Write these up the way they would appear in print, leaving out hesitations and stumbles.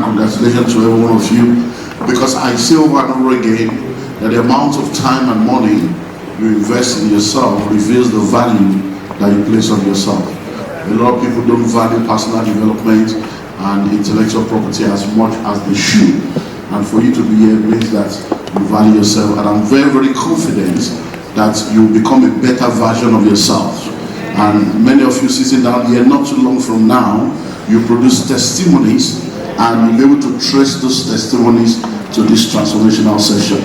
and congratulations to every one of you, because I say over and over again that the amount of time and money you invest in yourself reveals the value that you place on yourself. A lot of people don't value personal development and intellectual property as much as they should, and for you to be here means that you value yourself, and I'm very, very confident that you become a better version of yourself. And many of you sitting down here, not too long from now, you produce testimonies, and you'll be able to trace those testimonies to this transformational session.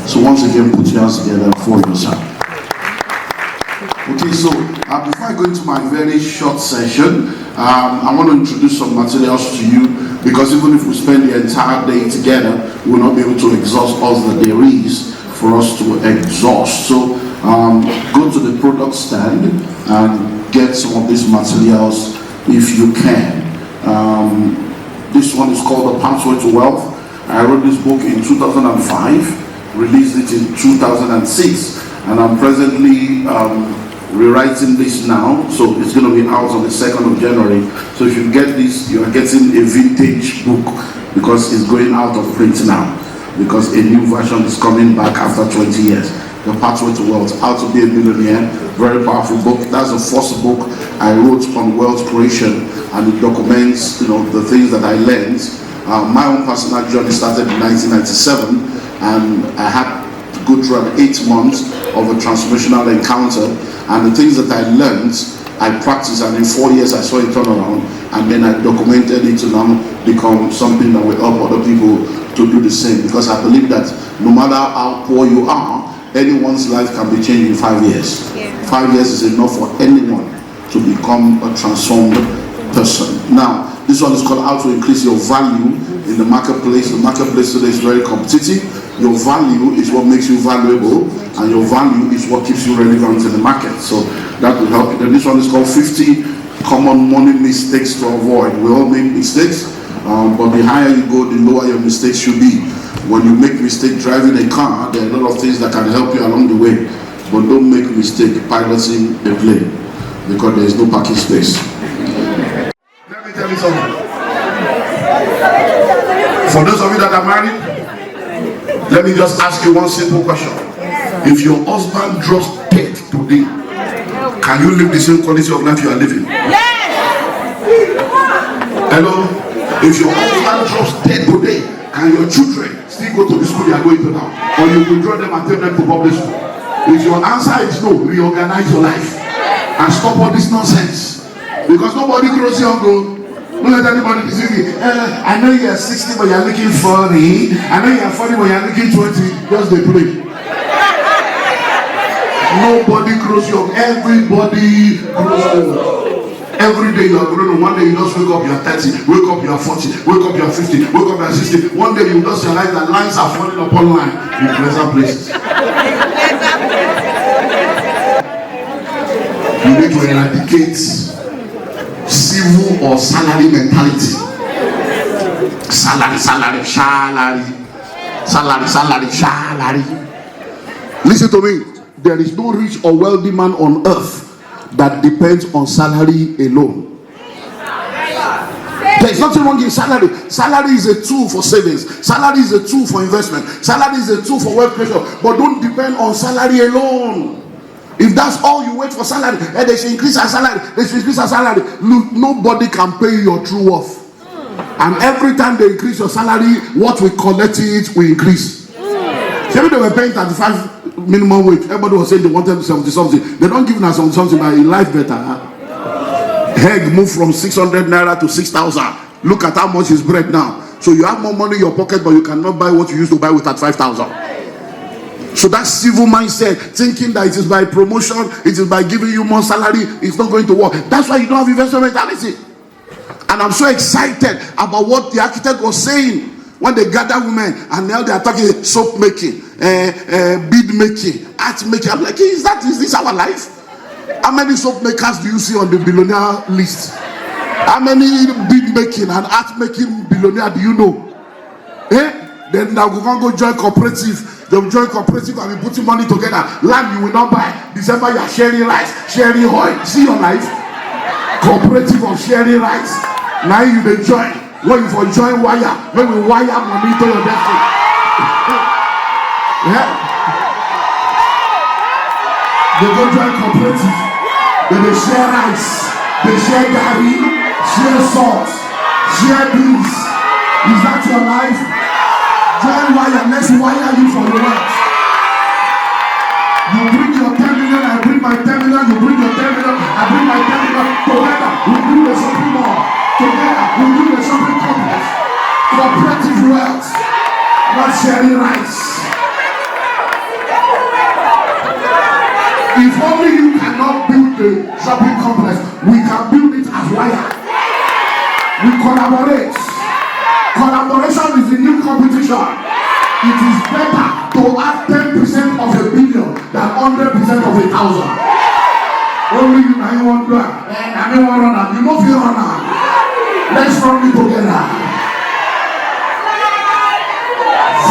So once again, put your hands together for yourself. Okay, so before I go into my very short session, I want to introduce some materials to you, because even if we spend the entire day together, we will not be able to exhaust all that there is for us to exhaust. So go to the product stand and get some of these materials if you can. This one is called The Pathway to Wealth. I wrote this book in 2005, released it in 2006, and I'm presently rewriting this now, so it's going to be out on the 2nd of January. So if you get this, you are getting a vintage book, because it's going out of print now, because a new version is coming back after 20 years. The Pathway to Wealth, How to Be a Millionaire, very powerful book. That's the first book I wrote on wealth creation, and it documents, the things that I learned. My own personal journey started in 1997, and I had to go through 8 months of a transformational encounter, and the things that I learned, I practiced, and in 4 years I saw it turn around, and then I documented it to now become something that will help other people to do the same, because I believe that no matter how poor you are, anyone's life can be changed in 5 years. 5 years is enough for anyone to become a transformed person. Now, this one is called How to Increase Your Value in the Marketplace. The marketplace today is very competitive. Your value is what makes you valuable, and your value is what keeps you relevant in the market. So that will help you. Then this one is called 50 Common Money Mistakes to Avoid. We all make mistakes, but the higher you go, the lower your mistakes should be. When you make mistake driving a car, there are a lot of things that can help you along the way, but don't make mistake piloting a plane, because there is no parking space. Let me tell you something. For those of you that are married, let me just ask you one simple question. If your husband drops dead today, can you live the same quality of life you are living? Hello? If your husband drops dead today, can your children still go to the school you are going to now? Or you withdraw them and take them to public school? If your answer is no, reorganize your life and stop all this nonsense. Because nobody grows young. Don't let anybody deceive you. I know you are 60 but you are looking 40. I know you are 40 but you are looking 20. Just they play. Nobody grows young. Everybody grows old. Every day you are growing. One day you just wake up, you are 30. Wake up, you are 40. Wake up, you are 50. Wake up, you are 60. One day you just realize that lines are falling upon line in pleasant places. You need to eradicate civil or salary mentality. Salary. Listen to me. There is no rich or wealthy man on earth that depends on salary alone. There is nothing wrong in salary. Salary is a tool for savings. Salary is a tool for investment. Salary is a tool for wealth creation. But don't depend on salary alone. If that's all you wait for salary, and they should increase our salary, they should increase our salary. Look, nobody can pay your true worth. And every time they increase your salary, what we collect it will increase. Maybe they were paying 35 minimum wage. Everybody was saying they wanted 70 something. They don't give us something by life better. Egg moved from 600 naira to 6,000. Look at how much is bread now. So you have more money in your pocket, but you cannot buy what you used to buy with at 5,000. So that civil mindset, thinking that it is by promotion, it is by giving you more salary, it's not going to work. That's why you don't have investment mentality. And I'm so excited about what the architect was saying. When they gather women and now they are talking soap making, bead making, art making. I'm like, is this our life? How many soap makers do you see on the billionaire list? How many bead making and art making billionaire do you know? Then now we can go join cooperative. They'll join cooperative and be putting money together. Land you will not buy. December you are sharing rice, sharing oil. See your life. Cooperative of sharing rice. Now you will join. when you for join wire, when we wire money to your destiny. Yeah. They go join cooperative. They share rice, they share gari, share salt, share beans. Is that your life? Join wire, let's wire you for your wealth. You bring your 10 million, I bring my 10 million, you bring your 10 million, I bring my 10 million. Together, we bring the shopping mall. Together, we bring the shopping complex. Cooperative wealth, not sharing rights. If only you cannot build the shopping complex, we can build it as wire. We collaborate. Collaboration is the new competition. It is better to have 10% of a billion than 100% of 1,000. Only you and you want to and I don't want to run. You know if you run. Let's run it together.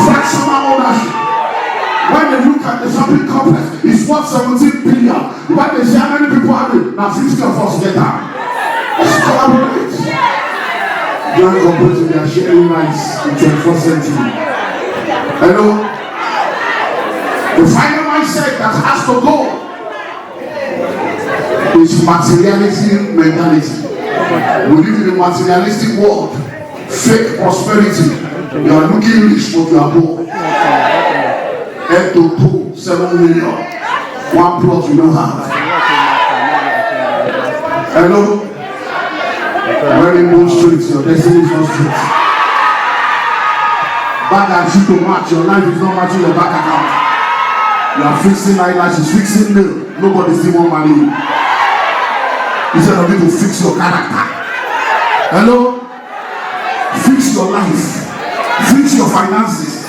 Fractional ownership. When they look at the shopping complex, it's worth 17 billion. When they see how many people have it, now 50 of us get down. Let's collaborate. Young cooperative, they are sharing rights in 21st century. Hello? The final mindset that has to go is materialism mentality. We live in a materialistic world. Fake prosperity. You are looking rich, but you are poor. Head to toe, 7 million. One plot you don't have. Hello? Wearing no streets, your destiny is not straight. Bag and shoe to match, your life is not matching your bank account. You are fixing eyelashes, fixing nail. Nobody still want money. Instead of you to fix your character. Hello? Fix your life. Fix your finances.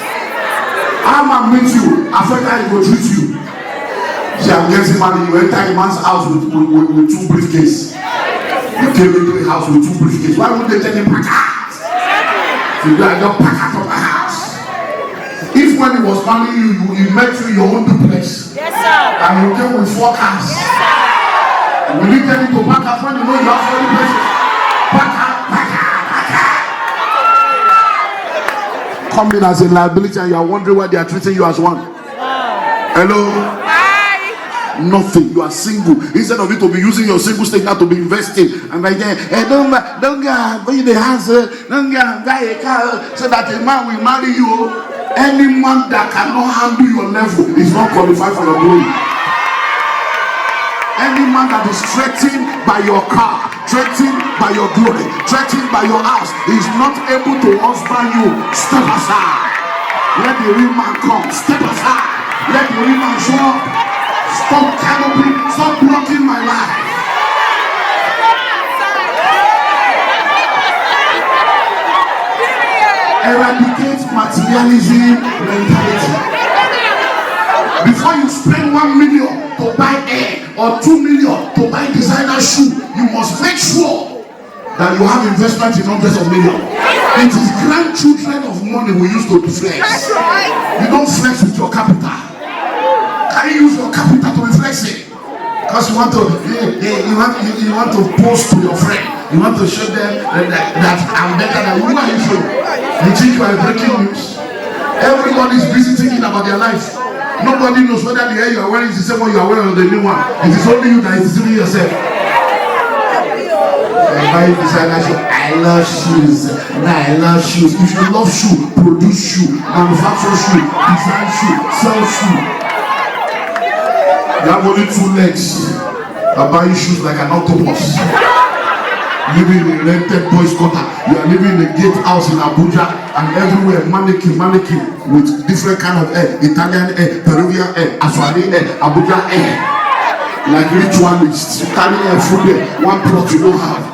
How man meet you, affect how he will treat you. See, I'm getting money. You enter a man's house with 2 briefcases. You came into a house with 2 briefcases. Why would they tell him pack out? So you are just pack out of the house. If when he was marrying you, he met you in your own duplex. Yes, sir. And you came with 4 cars. Yes, sir. And when you tell him to pack out, when you know you have 40 places, pack out, pack out, pack out. Come in as a liability and you are wondering why they are treating you as one. Hello? Nothing. You are single. Instead of you to be using your single status to be investing, and like don't go in the house, don't go buy a car, so that a man will marry you. Any man that cannot handle your level is not qualified for your glory. Any man that is threatened by your car, threatened by your glory, threatened by your house, is not able to husband you. Step aside. Let the real man come. Step aside. Let the real man show up. Stop canopy. Stop blocking my life. Eradicate materialism mentality. Before you spend 1 million to buy air or 2 million to buy designer shoe, you must make sure that you have investment in hundreds of millions. It is grandchildren of money we used to flex. You don't flex with your capital. Can you use your capital to be flexing? Because you want to post to your friend. You want to show them that I'm better than you. Who are you showing? You think you are breaking news? Everybody is busy thinking about their life. Nobody knows whether the hair you are wearing is the same one you are wearing or the new one. It is only you that is deceiving yourself. I love shoes. I love shoes. If you love shoe, produce shoe, manufacture shoe, design shoe, sell shoe. You have only 2 legs. I'm buying shoes like an octopus. Living in a rented boys' quarter. You are living in a gate house in Abuja and everywhere mannequin with different kind of air. Italian air, Peruvian air, Aswani air, Abuja air. Like ritualists. You carry air food there. One plot you don't have.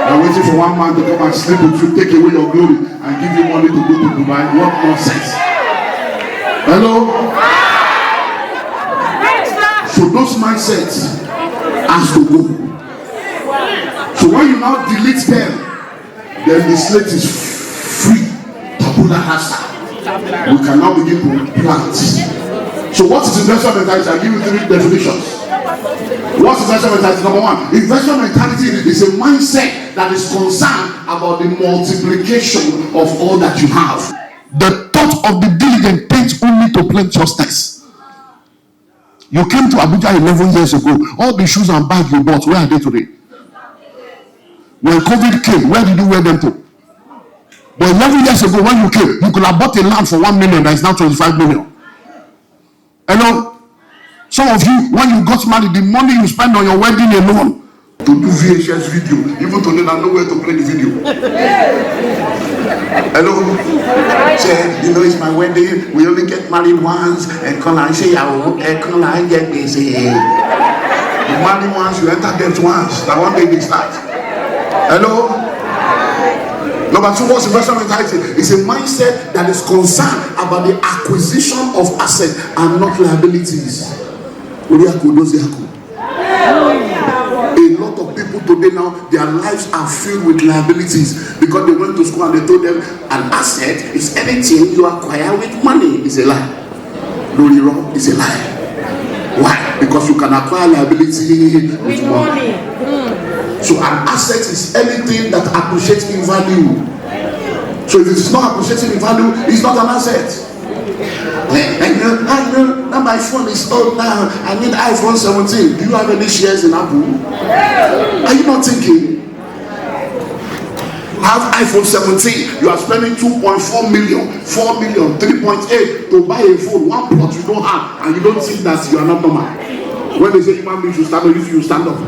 You're waiting for one man to come and sleep with you, take away your glory and give you money to go to Dubai. What nonsense. Hello? So those mindsets has to go. So when you now delete them, then the slate is free. Tabula rasa. We can now begin to plant. So what is investment mentality? I give you 3 definitions. What's investment mentality? Number one, investment mentality is a mindset that is concerned about the multiplication of all that you have. The thought of the diligent paints only to plenteousness. You came to Abuja 11 years ago. All the shoes and bags you bought, where are they today? When COVID came, where did you wear them to? But 11 years ago, when you came, you could have bought a land for 1 million that is now 25 million. Hello? Some of you, when you got married, the money you spend on your wedding alone to do VHS video, even today, I know where to play the video. Hello? Say, you know, it's my wedding. We only get married once. And call and say, I get this. You marry once, you enter debt once. That one day they start. Hello? Number two, what's investment mentality? It's a mindset that is concerned about the acquisition of assets and not liabilities. A lot of people today now, their lives are filled with liabilities because they went to school and they told them an asset is anything you acquire with money. It's a lie. No, it's a lie. Why? Because you can acquire liability with money. So an asset is anything that appreciates in value. So if it's not appreciating in value, it's not an asset. I know, now my phone is old now. I need iPhone 17. Do you have any shares in Apple? Are you not thinking? Have iPhone 17. You are spending 2.4 million, 4 million, 3.8 to buy a phone. One plot you don't have, and you don't think that you are not normal. When they say human beings should stand up, if you stand up. Do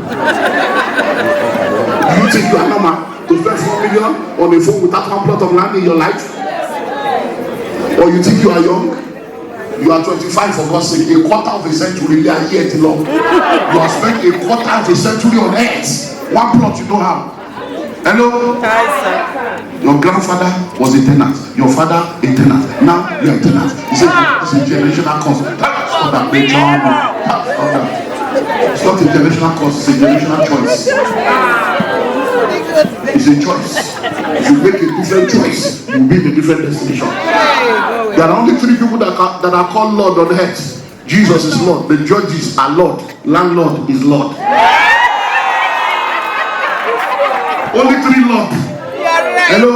you think you are normal to spend 4 million on a phone without one plot of land in your life? Or you think you are young? You are 25 for God's sake. A quarter of a century, you are yet long. You have spent a quarter of a century on earth. One plot you don't have. Hello? Your grandfather was a tenant. Your father a tenant. Now you are a tenant. It's a generational cost. Stop that. It's not a generational cost. It's a generational choice. It's a choice. If you make a different choice, you'll be in a different destination. There are only three people that are called Lord on earth. Jesus is Lord. The judges are Lord. Landlord is Lord. Only three Lord. Hello?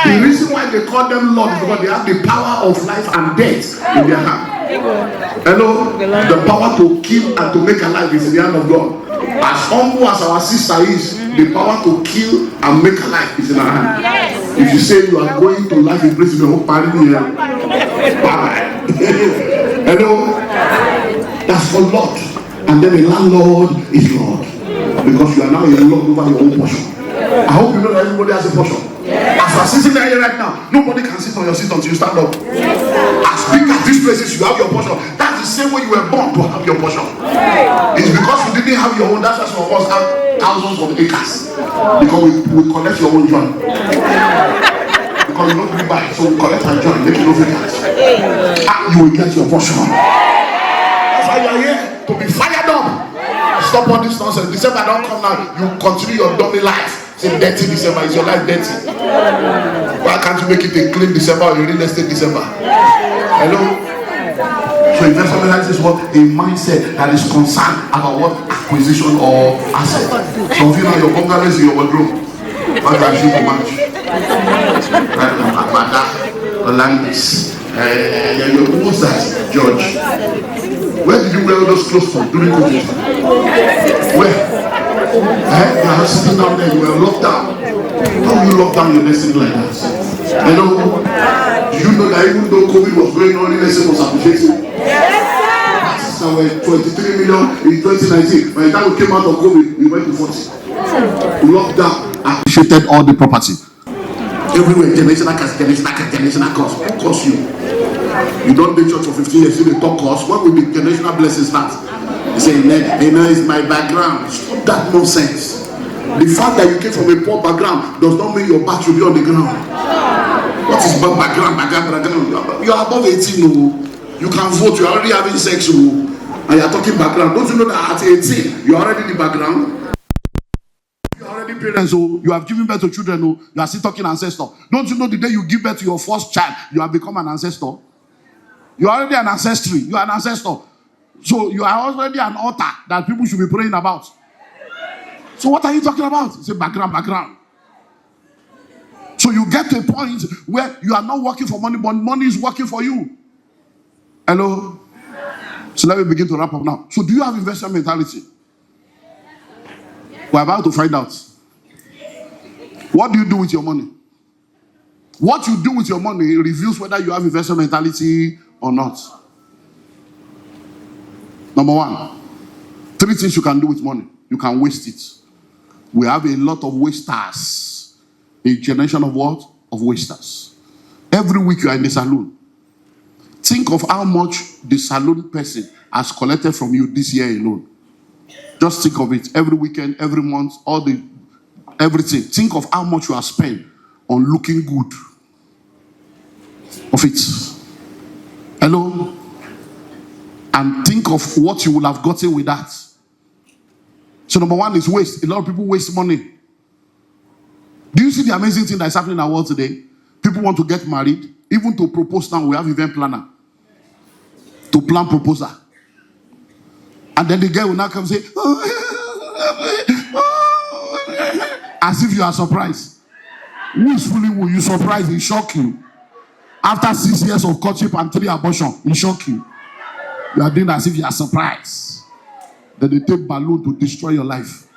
The reason why they call them Lord is because they have the power of life and death in their hand. Hello? The power to kill and to make alive is in the hand of God. As humble as our sister is, the power to kill and make alive is in her hand. Yes. If you say you are going to life in place, you will party here. Hello? That's for Lord. And then a landlord is Lord. Because you are now a Lord over your own portion. I hope you know that everybody has a portion. Yes. As you are sitting there right now, nobody can sit on your seat until you stand up. Yes, as big as these places, you have your portion. That's the same way you were born to have your portion. Yes. It's because you didn't have your own. That's why some of us have thousands of acres. Because we collect your own joint. Because we don't really buy, so we collect our joint, make it no acres. You will get your portion. That's why you are here, to be fired up. Stop all this nonsense. December don't come now. You continue your dummy life. Say dirty December. Is your life dirty? Why can't you make it a clean December or a real estate December? Hello? So investment analysis is what? A mindset that is concerned about what? Acquisition or asset. Some of you know your bungalow is in your wardrobe. What can you manage? Right, Landis. What's that, George? Where did you wear all those clothes from during COVID? Where? You are sitting down there, you were locked down. How do you lock down your destiny like that? Hello? Do you know that even though COVID was going on, the lesson was appreciated? Yes, sir. Were 23 million in 2019. By the time we came out of COVID, we went to 40. Locked down, appreciated all the property. Everywhere, generational cost. Cost you. You don't do church for 15 years, you talk cost. What will the generational blessing start? You say, it's my background. Stop that nonsense. The fact that you came from a poor background does not mean your back should be on the ground. What is background? You are above 18, no. You can vote, you are already having sex, no. And you are talking background. Don't you know that at 18, you are already in the background? You are already parents, so you have given birth to children, no. You are still talking ancestor. Don't you know the day you give birth to your first child, you have become an ancestor? You are already an ancestry. You are an ancestor. So you are already an altar that people should be praying about. So what are you talking about? It's a background. So you get to a point where you are not working for money, but money is working for you. Hello? So let me begin to wrap up now. So do you have investment mentality? We're about to find out. What do you do with your money? What you do with your money reveals whether you have investment mentality or not. Number one, 3 things you can do with money. You can waste it. We have a lot of wasters. A generation of what? Of wasters. Every week you are in the salon. Think of how much the salon person has collected from you this year alone. Just think of it. Every weekend, every month, everything. Think of how much you have spent on looking good. Of it. Hello? And think of what you will have gotten with that. So number one is waste. A lot of people waste money. Do you see the amazing thing that is happening in our world today? People want to get married. Even to propose now, we have event planner. To plan proposal. And then the guy will now come and say, as if you are surprised. Who is fooling you? You surprised, he shock you. After 6 years of courtship and 3 abortions, he shock you. You are doing as if you are surprised. Then they take balloon to destroy your life.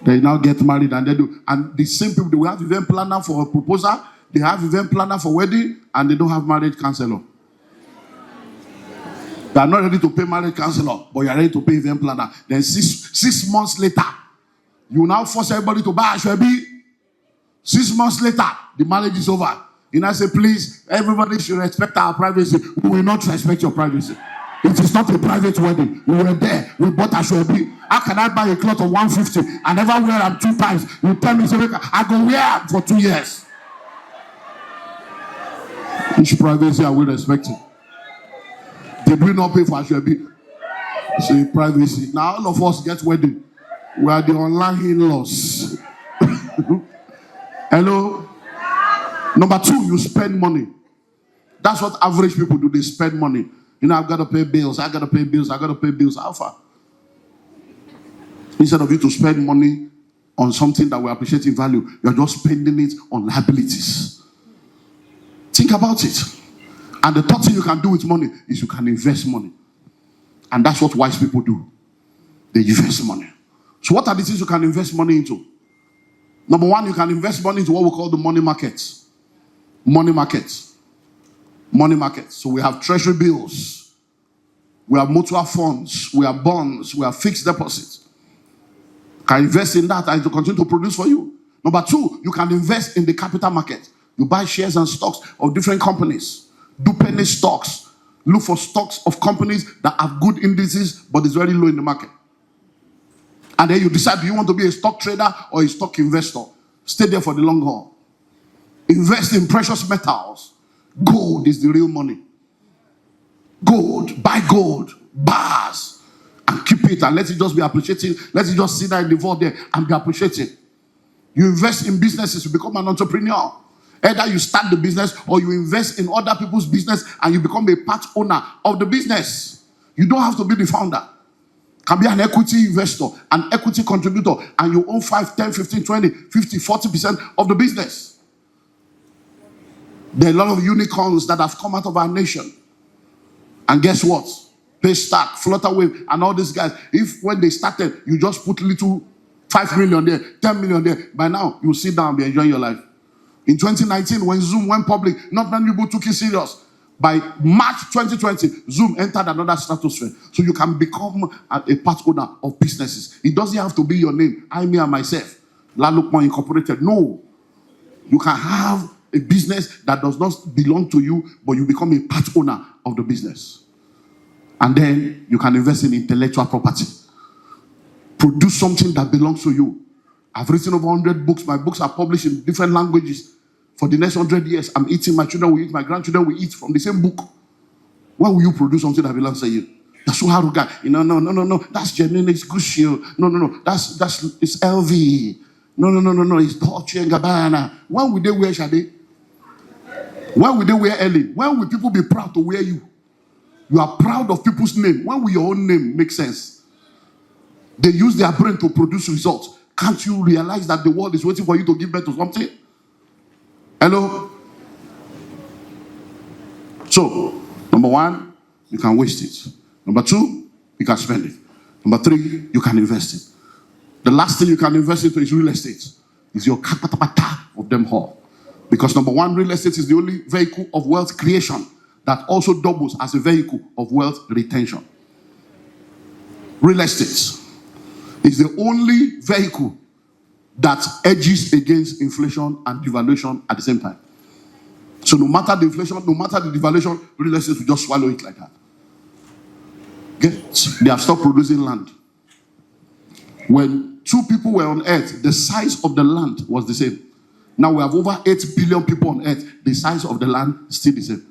They now get married and they do. And the same people, they will have event planner for a proposal, they have event planner for wedding, and they don't have marriage counselor. They are not ready to pay marriage counselor, but you are ready to pay event planner. Then six months later, you now force everybody to buy a Ashwebi. 6 months later, the marriage is over. You now say, please, everybody should respect our privacy. We will not respect your privacy. It is not a private wedding. We were there. We bought Ashwebi. How can I buy a cloth of 150 and never wear them 2 times? You tell me, I go wear them for 2 years. Which privacy are we respecting? Did we not pay for Ashwebi? Say privacy. Now all of us get wedding. We are the online in-laws. Hello? Number 2, you spend money. That's what average people do. They spend money. You know, I've got to pay bills. I got to pay bills. I got to pay bills. How far? Instead of you to spend money on something that will appreciate in value, you're just spending it on liabilities. Think about it. And the third thing you can do with money is you can invest money. And that's what wise people do. They invest money. So what are the things you can invest money into? Number 1, you can invest money into what we call the money markets. Money markets. Money markets. So we have treasury bills. We have mutual funds. We have bonds. We have fixed deposits. You can invest in that and it will continue to produce for you. Number 2, you can invest in the capital market. You buy shares and stocks of different companies. Do penny stocks. Look for stocks of companies that have good indices but it's very low in the market. And then you decide, do you want to be a stock trader or a stock investor? Stay there for the long haul. Invest in precious metals. Gold is the real money. Gold, buy gold, bars, and keep it and let it just be appreciating. Let it just sit there in the vault there and be appreciating. You invest in businesses, you become an entrepreneur. Either you start the business or you invest in other people's business and you become a part owner of the business. You don't have to be the founder. Can be an equity investor, an equity contributor, and you own 5, 10, 15, 20, 50, 40% of the business. There are a lot of unicorns that have come out of our nation. And guess what? Paystack, Flutterwave, and all these guys. If when they started, you just put little 5 million there, 10 million there, by now, you'll sit down and be enjoying your life. In 2019, when Zoom went public, not many people took it serious. By March 2020, Zoom entered another stratosphere. So you can become a part owner of businesses. It doesn't have to be your name. I, me, and myself. Lalukman Incorporated. No. You can have a business that does not belong to you, but you become a part owner of the business. And then you can invest in intellectual property. Produce something that belongs to you. I've written over 100 books. My books are published in different languages. For the next 100 years, I'm eating, my children will eat, my grandchildren will eat from the same book. Why will you produce something that belongs to you? That's so hard to get. No. That's genuine, it's Gucci. No. That's it's LV. No. It's Dolce & Gabbana. When will they wear Shade? When will they wear Ellen? When will people be proud to wear you? You are proud of people's name. When will your own name make sense? They use their brain to produce results. Can't you realize that the world is waiting for you to give birth to something? Hello? So, number one, you can waste it. Number two, you can spend it. Number three, you can invest it. The last thing you can invest into is real estate. Is your kapatapata of them all. Because number one, real estate is the only vehicle of wealth creation that also doubles as a vehicle of wealth retention. Real estate is the only vehicle that edges against inflation and devaluation at the same time. So no matter the inflation, no matter the devaluation, real estate will just swallow it like that. They have stopped producing land. When two people were on earth, the size of the land was the same. Now we have over 8 billion people on earth. The size of the land is still the same.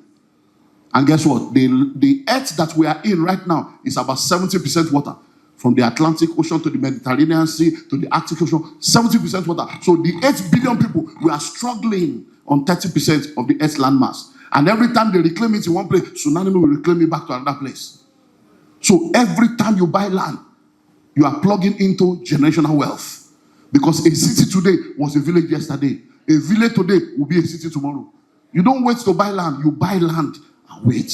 And guess what? The earth that we are in right now is about 70% water. From the Atlantic Ocean to the Mediterranean Sea to the Arctic Ocean, 70% water. So the 8 billion people, we are struggling on 30% of the earth's landmass. And every time they reclaim it in one place, tsunami will reclaim it back to another place. So every time you buy land, you are plugging into generational wealth. Because a city today was a village yesterday. A village today will be a city tomorrow. You don't wait to buy land. You buy land and wait.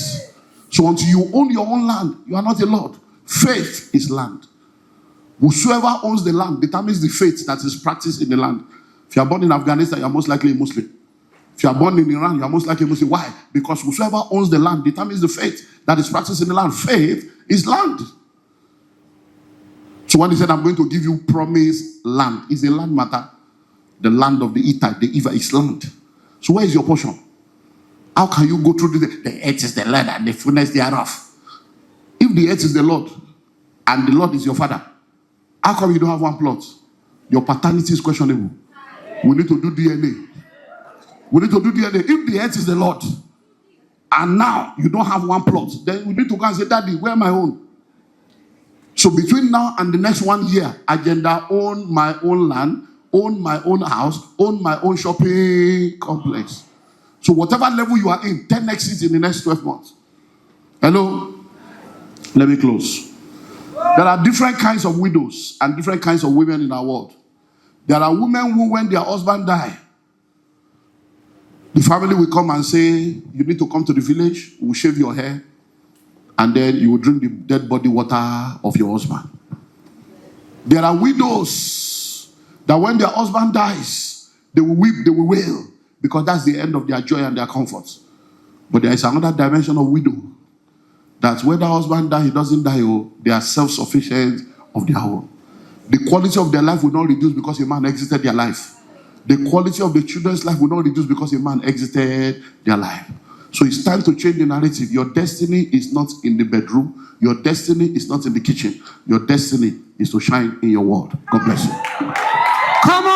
So until you own your own land, you are not a lord. Faith is land. Whosoever owns the land determines the faith that is practiced in the land. If you are born in Afghanistan, you are most likely a Muslim. If you are born in Iran, you are most likely a Muslim. Why? Because whosoever owns the land determines the faith that is practiced in the land. Faith is land. So when he said, I'm going to give you promised land, is a land matter. The land of the Hittite, the Eva is land. So where is your portion? How can you go through the earth is the land and the fullness thereof? If the earth is the Lord and the Lord is your father, how come you don't have one plot? Your paternity is questionable. We need to do DNA. We need to do DNA. If the earth is the Lord and now you don't have one plot, then we need to go and say, Daddy, where am I own? So between now and the next 1 year, agenda, own my own land, own my own house, own my own shopping complex. So whatever level you are in, 10x it in the next 12 months. Hello? Let me close. There are different kinds of widows and different kinds of women in our world. There are women who, when their husband die, the family will come and say, you need to come to the village, we'll shave your hair, and then you will drink the dead body water of your husband. There are widows that when their husband dies, they will weep, they will wail, because that's the end of their joy and their comfort. But there is another dimension of widow. That when the husband dies, he doesn't die. They are self-sufficient of their own. The quality of their life will not reduce because a man exited their life. The quality of the children's life will not reduce because a man exited their life. So it's time to change the narrative. Your destiny is not in the bedroom. Your destiny is not in the kitchen. Your destiny is to shine in your world. God bless you. Come on.